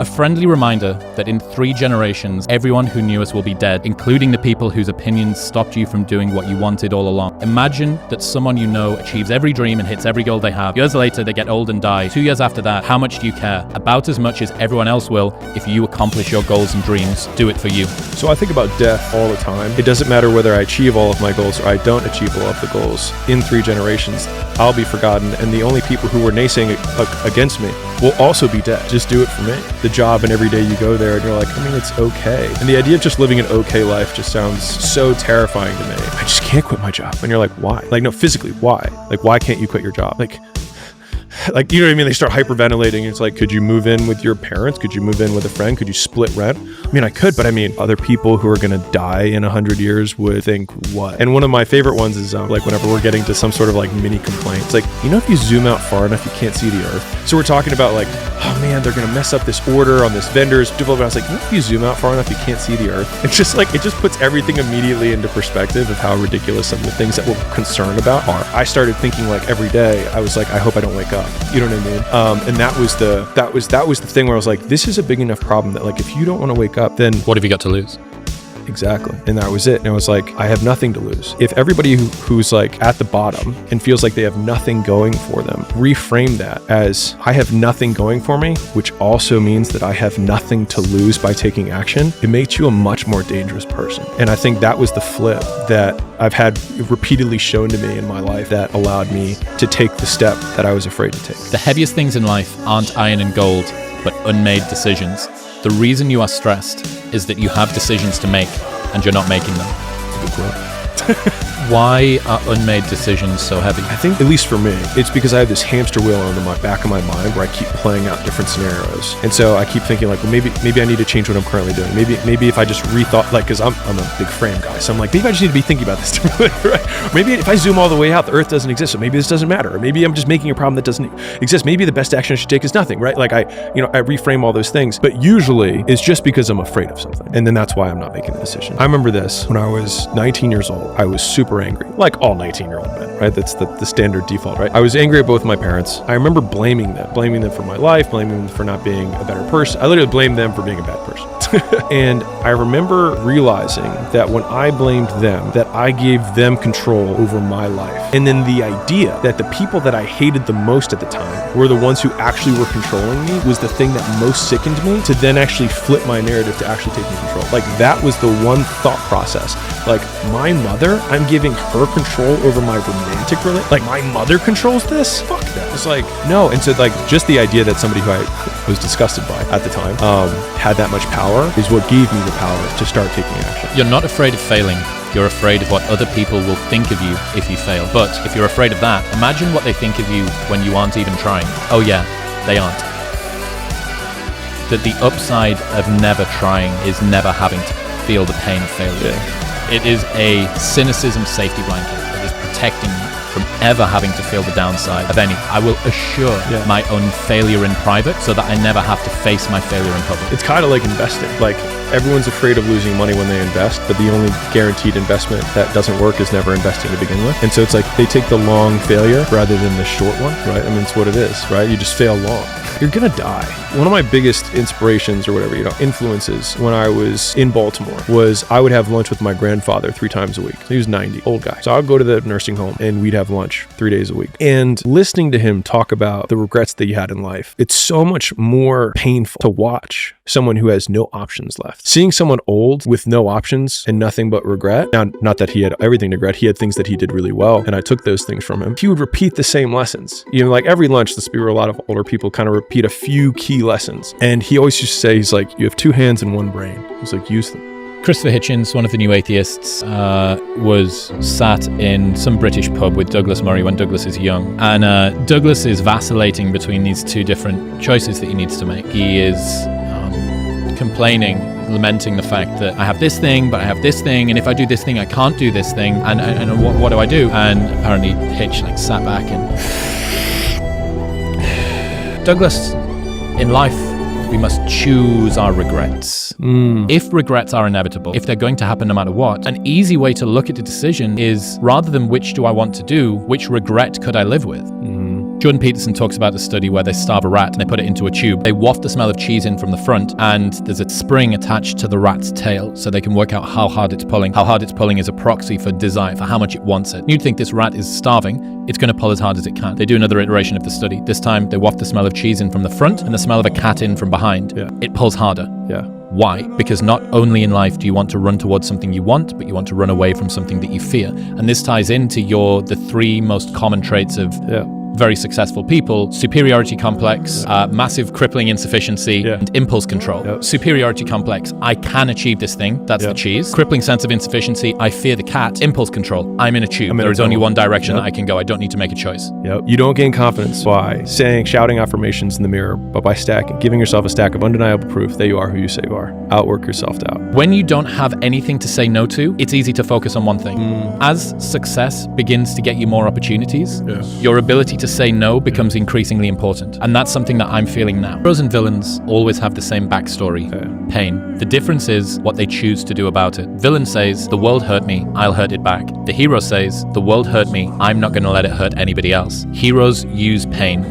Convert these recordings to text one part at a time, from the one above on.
A friendly reminder that in 3 generations, everyone who knew us will be dead, including the people whose opinions stopped you from doing what you wanted all along. Imagine that someone you know achieves every dream and hits every goal they have. Years later, they get old and die. 2 years after that, how much do you care? About as much as everyone else will. If you accomplish your goals and dreams, do it for you. So I think about death all the time. It doesn't matter whether I achieve all of my goals or I don't achieve all of the goals. In 3 generations, I'll be forgotten, and the only people who were naysaying against me will also be dead. Just do it for me. The job, and every day you go there and you're like, I mean, it's okay. And the idea of just living an okay life just sounds so terrifying to me. I just can't quit my job. And you're like, why? Like, no, physically, why? Like, why can't you quit your job? Like, you know what I mean? They start hyperventilating. It's like, could you move in with your parents? Could you move in with a friend? Could you split rent? I mean, I could, but I mean, other people who are going to die in 100 years would think what? And one of my favorite ones is like whenever we're getting to some sort of like mini complaint, it's like, you know, if you zoom out far enough, you can't see the earth. So we're talking about like, oh man, they're going to mess up this order on this vendor's development. I was like, you know, if you zoom out far enough, you can't see the earth. It's just like, it just puts everything immediately into perspective of how ridiculous some of the things that we're concerned about are. I started thinking like every day, I was like, I hope I don't wake up. You know what I mean? And that was the thing where I was like, this is a big enough problem that like, if you don't want to wake up, then what have you got to lose? Exactly. And that was it. And it was like, I have nothing to lose. If everybody who's like at the bottom and feels like they have nothing going for them, reframe that as I have nothing going for me, which also means that I have nothing to lose by taking action, it makes you a much more dangerous person. And I think that was the flip that I've had repeatedly shown to me in my life that allowed me to take the step that I was afraid to take. The heaviest things in life aren't iron and gold, but unmade decisions. The reason you are stressed is that you have decisions to make and you're not making them. Good quote. Why are unmade decisions so heavy? I think, at least for me, it's because I have this hamster wheel on the back of my mind where I keep playing out different scenarios. And so I keep thinking like, well, maybe I need to change what I'm currently doing. Maybe if I just rethought, like, because I'm a big frame guy. So I'm like, maybe I just need to be thinking about this differently, right? Maybe if I zoom all the way out, the earth doesn't exist. So maybe this doesn't matter. Or maybe I'm just making a problem that doesn't exist. Maybe the best action I should take is nothing, right? Like I reframe all those things. But usually it's just because I'm afraid of something. And then that's why I'm not making the decision. I remember this when I was 19 years old. I was super angry, like all 19-year-old men, right? That's the standard default, right? I was angry at both my parents. I remember blaming them for my life, blaming them for not being a better person. I literally blamed them for being a bad person. And I remember realizing that when I blamed them, that I gave them control over my life. And then the idea that the people that I hated the most at the time were the ones who actually were controlling me was the thing that most sickened me to then actually flip my narrative to actually taking control. Like that was the one thought process. Like my mother, I'm giving her control over my romantic relationship. Like my mother controls this? Fuck that. It's like, no. And so like just the idea that somebody who I was disgusted by at the time had that much power is what gave me the power to start taking action. You're not afraid of failing. You're afraid of what other people will think of you if you fail. But if you're afraid of that, imagine what they think of you when you aren't even trying. Oh yeah, they aren't. That the upside of never trying is never having to feel the pain of failure. Yeah. It is a cynicism safety blanket that is protecting you from ever having to feel the downside of any. I will assure my own failure in private so that I never have to face my failure in public. It's kind of like investing. Like everyone's afraid of losing money when they invest, but the only guaranteed investment that doesn't work is never investing to begin with. And so it's like they take the long failure rather than the short one, right? I mean, it's what it is, right? You just fail long. You're gonna die. One of my biggest inspirations or whatever, influences when I was in Baltimore was I would have lunch with my grandfather 3 times a week. He was 90, old guy. So I would go to the nursing home and we'd have lunch 3 days a week. And listening to him talk about the regrets that he had in life, it's so much more painful to watch someone who has no options left. Seeing someone old with no options and nothing but regret. Now, not that he had everything to regret. He had things that he did really well, and I took those things from him. He would repeat the same lessons. Like every lunch, this would be where a lot of older people kind of repeat a few key lessons. And he always used to say, he's like, you have 2 hands and 1 brain. He's like, use them. Christopher Hitchens, one of the new atheists, was sat in some British pub with Douglas Murray when Douglas is young. And Douglas is vacillating between these 2 different choices that he needs to make. He is complaining, lamenting the fact that I have this thing, but I have this thing, and if I do this thing, I can't do this thing, and what do I do? And apparently Hitch sat back and... Douglas, in life, we must choose our regrets. If regrets are inevitable, if they're going to happen no matter what, an easy way to look at the decision is, rather than which do I want to do, which regret could I live with? Jordan Peterson talks about a study where they starve a rat and they put it into a tube. They waft the smell of cheese in from the front, and there's a spring attached to the rat's tail so they can work out how hard it's pulling. How hard it's pulling is a proxy for desire, for how much it wants it. You'd think this rat is starving, it's going to pull as hard as it can. They do another iteration of the study. This time they waft the smell of cheese in from the front and the smell of a cat in from behind. Yeah. It pulls harder. Yeah. Why? Because not only in life do you want to run towards something you want, but you want to run away from something that you fear. And this ties into the three most common traits of very successful people: superiority complex, massive crippling insufficiency, and impulse control. Superiority complex: I can achieve this thing, that's the cheese. Crippling sense of insufficiency: I fear the cat. Impulse control: I'm in a tube. There is only one direction that I can go. I don't need to make a choice. You don't gain confidence by shouting affirmations in the mirror, but by giving yourself a stack of undeniable proof that you are who you say you are. Outwork your self-doubt. When you don't have anything to say no to, it's easy to focus on one thing. As success begins to get you more opportunities, your ability to say no becomes increasingly important. And that's something that I'm feeling now. Heroes and villains always have the same backstory: pain. The difference is what they choose to do about it. Villain says, the world hurt me, I'll hurt it back. The hero says, the world hurt me, I'm not going to let it hurt anybody else. Heroes use pain.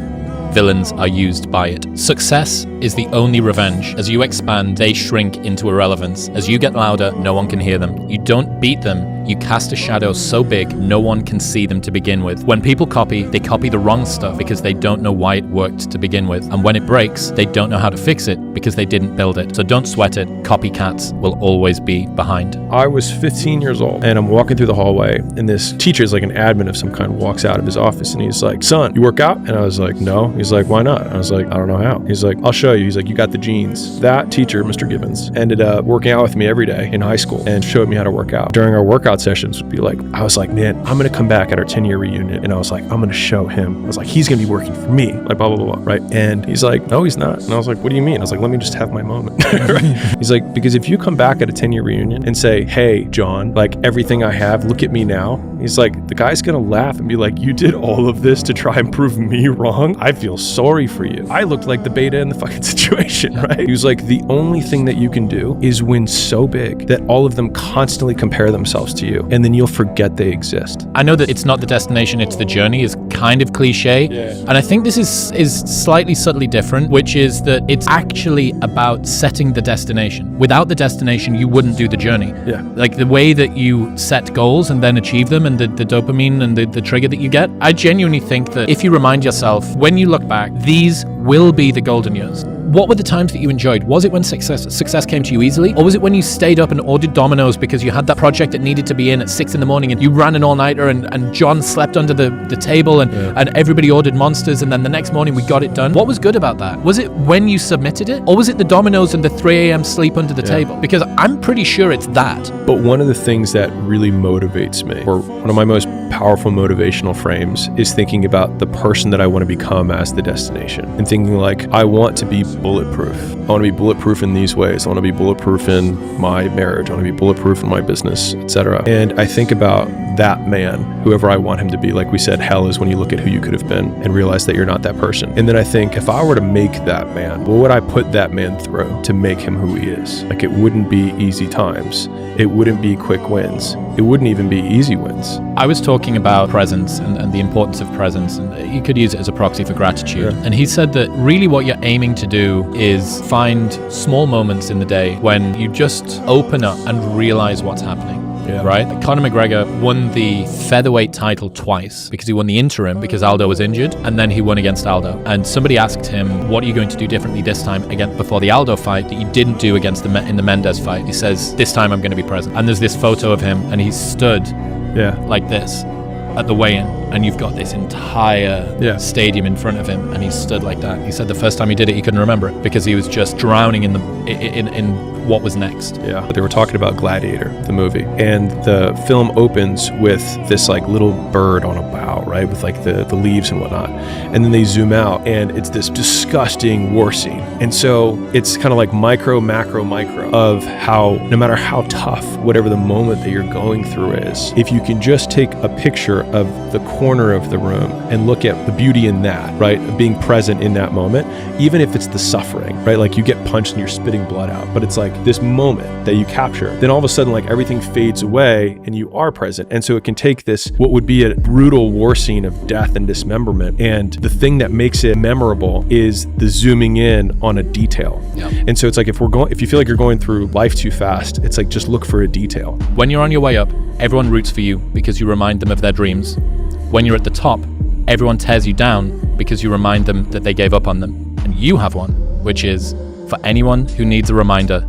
Villains are used by it. Success is the only revenge. As you expand, they shrink into irrelevance. As you get louder, no one can hear them. You don't beat them, you cast a shadow so big no one can see them to begin with. When people copy, they copy the wrong stuff because they don't know why it worked to begin with. And when it breaks, they don't know how to fix it because they didn't build it. So don't sweat it. Copycats will always be behind. I was 15 years old and I'm walking through the hallway, and this teacher is like an admin of some kind, walks out of his office and he's like, "Son, you work out?" And I was like, "No." He's like, "Why not?" I was like, "I don't know how." He's like, "I'll show you." He's like, "You got the genes." That teacher, Mr. Gibbons, ended up working out with me every day in high school and showed me how to work out. During our workout sessions would be like, I was like, "Man, I'm going to come back at our 10-year reunion." And I was like, "I'm going to show him." I was like, "He's going to be working for me." Like, blah, blah, blah, blah, right? And he's like, "No, he's not." And I was like, "What do you mean?" I was like, "Let me just have my moment." Right? He's like, "Because if you come back at a 10-year reunion and say, 'Hey, John, like everything I have, look at me now.'" He's like, the guy's going to laugh and be like, "You did all of this to try and prove me wrong? I feel sorry for you. I looked like the beta in the fucking situation," right? He was like, "The only thing that you can do is win so big that all of them constantly compare themselves to you, and then you'll forget they exist." I know that it's not the destination, it's the journey is kind of cliche. And I think this is slightly subtly different, which is that it's actually about setting the destination. Without the destination, you wouldn't do the journey. Like the way that you set goals and then achieve them, and the dopamine and the trigger that you get, I genuinely think that if you remind yourself, when you look back, these will be the golden years. What were the times that you enjoyed? Was it when success came to you easily? Or was it when you stayed up and ordered Domino's because you had that project that needed to be in at 6 a.m. and you ran an all-nighter and John slept under the table and everybody ordered Monsters, and then the next morning we got it done? What was good about that? Was it when you submitted it? Or was it the Domino's and the 3 a.m. sleep under the table? Because I'm pretty sure it's that. But one of the things that really motivates me, or one of my most powerful motivational frames, is thinking about the person that I want to become as the destination, and thinking like, I want to be bulletproof. I want to be bulletproof in these ways. I want to be bulletproof in my marriage. I want to be bulletproof in my business, etc. And I think about that man, whoever I want him to be. Like we said, hell is when you look at who you could have been and realize that you're not that person. And then I think, if I were to make that man, what would I put that man through to make him who he is? Like, it wouldn't be easy times. It wouldn't be quick wins. It wouldn't even be easy wins. I was talking about presence and the importance of presence, and you could use it as a proxy for gratitude. And he said that really what you're aiming to do is find small moments in the day when you just open up and realize what's happening. Right? Conor McGregor won the featherweight title twice because he won the interim because Aldo was injured, and then he won against Aldo. And somebody asked him, "What are you going to do differently this time again before the Aldo fight that you didn't do against in the Mendes fight?" He says, "This time I'm going to be present." And there's this photo of him, and he stood like this at the weigh-in, and you've got this entire stadium in front of him, and he stood like that. He said the first time he did it, he couldn't remember it because he was just drowning in what was next. They were talking about Gladiator, the movie, and the film opens with this like little bird on a bough, right, with like the leaves and whatnot, and then they zoom out, and it's this disgusting war scene. And so it's kind of like micro, macro, micro of how, no matter how tough whatever the moment that you're going through is, if you can just take a picture of the corner of the room and look at the beauty in that, right, being present in that moment, even if it's the suffering, right, like you get punched and you're spitting blood out, but it's like, like this moment that you capture, then all of a sudden like everything fades away and you are present. And so it can take this, what would be a brutal war scene of death and dismemberment, and the thing that makes it memorable is the zooming in on a detail. And so it's like if you feel like you're going through life too fast, it's like just look for a detail. When you're on your way up, everyone roots for you because you remind them of their dreams. When you're at the top, everyone tears you down because you remind them that they gave up on them. And you have one, which is, for anyone who needs a reminder,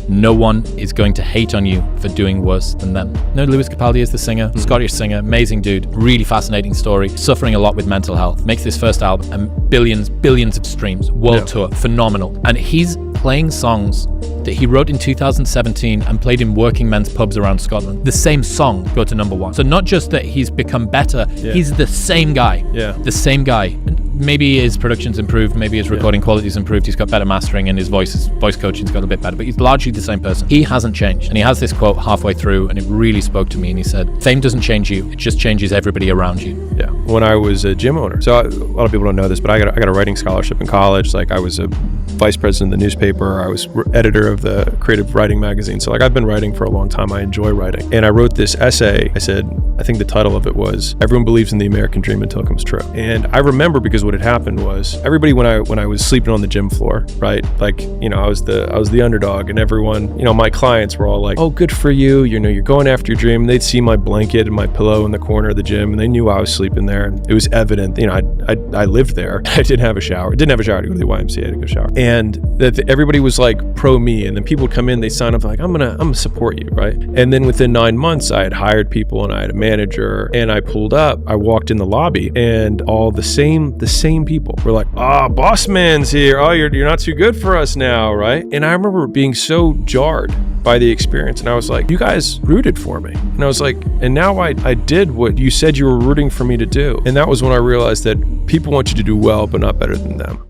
no one is going to hate on you for doing worse than them. No, Lewis Capaldi is the singer, Scottish singer, amazing dude, really fascinating story, suffering a lot with mental health, makes this first album and billions of streams, world tour, phenomenal. And he's playing songs that he wrote in 2017 and played in working men's pubs around Scotland. The same song go to number one. So not just that he's become better, he's the same guy. The same guy. Maybe his production's improved, maybe his recording quality's improved, he's got better mastering and his voice coaching's got a bit better, but he's largely the same person. He hasn't changed. And he has this quote halfway through and it really spoke to me, and he said, fame doesn't change you, it just changes everybody around you. When I was a gym owner, so a lot of people don't know this, but I got a writing scholarship in college. Like I was a vice president of the newspaper, I was editor of the creative writing magazine. So like I've been writing for a long time, I enjoy writing. And I wrote this essay, I think the title of it was, Everyone Believes in the American Dream Until It Comes True. And I remember because what had happened was everybody, when I was sleeping on the gym floor, right? Like, I was the underdog, and everyone, my clients were all like, oh, good for you. You're going after your dream. And they'd see my blanket and my pillow in the corner of the gym, and they knew I was sleeping there. And it was evident, I lived there. I didn't have a shower. I didn't have a shower to go to the YMCA to go shower. And that everybody was like pro me. And then people would come in, they sign up like, I'm gonna support you, right? And then within 9 months, I had hired people and I had a manager, and I pulled up, I walked in the lobby, and all the same people were like, boss man's here. Oh, you're not too good for us now, right? And I remember being so jarred by the experience, and I was like, you guys rooted for me. And I was like, and now I did what you said you were rooting for me to do. And that was when I realized that people want you to do well, but not better than them.